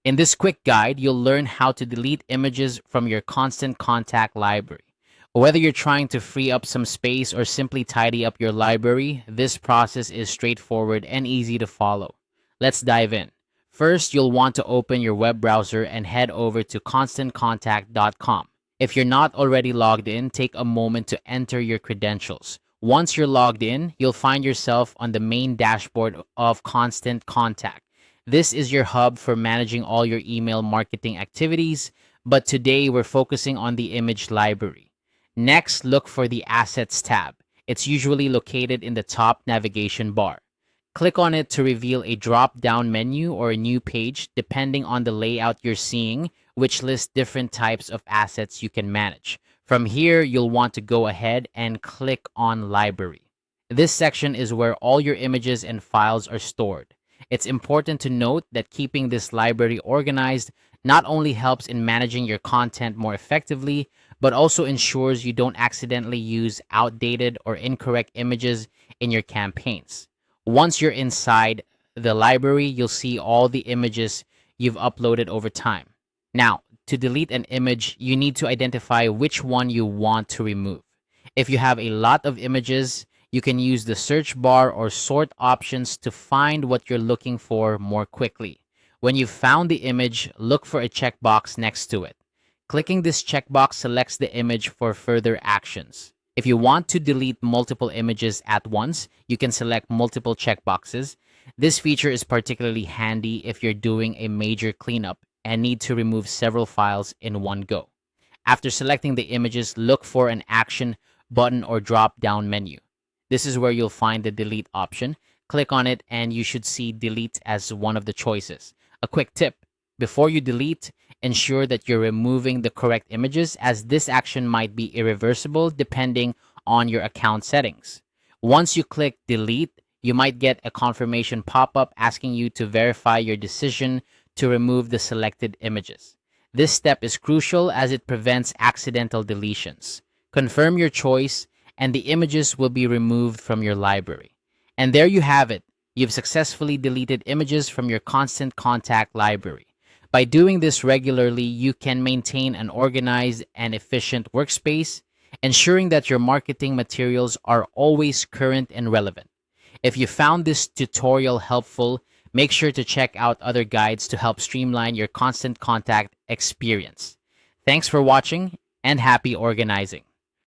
In this quick guide, you'll learn how to delete images from your constant contact library. Whether you're trying to free up some space or simply tidy up your library, this process is straightforward and easy to follow. Let's dive in. First, you'll want to open your web browser and head over to constantcontact.com. If you're not already logged in, take a moment to enter your credentials. Once you're logged in, you'll find yourself on the main dashboard of Constant Contact. This is your hub for managing all your email marketing activities, but today we're focusing on the image library. Next, look for the Assets tab. It's usually located in the top navigation bar. Click on it to reveal a drop-down menu or a new page depending on the layout you're seeing, which lists different types of assets you can manage. From here, you'll want to go ahead and click on Library. This section is where all your images and files are stored. It's important to note that keeping this library organized not only helps in managing your content more effectively, but also ensures you don't accidentally use outdated or incorrect images in your campaigns. Once you're inside the library, you'll see all the images you've uploaded over time. Now, to delete an image, you need to identify which one you want to remove. If you have a lot of images, you can use the search bar or sort options to find what you're looking for more quickly. When you've found the image, look for a checkbox next to it. Clicking this checkbox selects the image for further actions. If you want to delete multiple images at once, you can select multiple checkboxes. This feature is particularly handy if you're doing a major cleanup and need to remove several files in one go. After selecting the images, look for an action button or drop-down menu. This is where you'll find the delete option. Click on it and you should see delete as one of the choices. A quick tip: before you delete, ensure that you're removing the correct images, as this action might be irreversible depending on your account settings. Once you click delete, you might get a confirmation pop-up asking you to verify your decision to remove the selected images. This step is crucial as it prevents accidental deletions. Confirm your choice and the images will be removed from your library. And there you have it. You've successfully deleted images from your Constant Contact library. By doing this regularly, you can maintain an organized and efficient workspace, ensuring that your marketing materials are always current and relevant. If you found this tutorial helpful, make sure to check out other guides to help streamline your Constant Contact experience. Thanks for watching and happy organizing.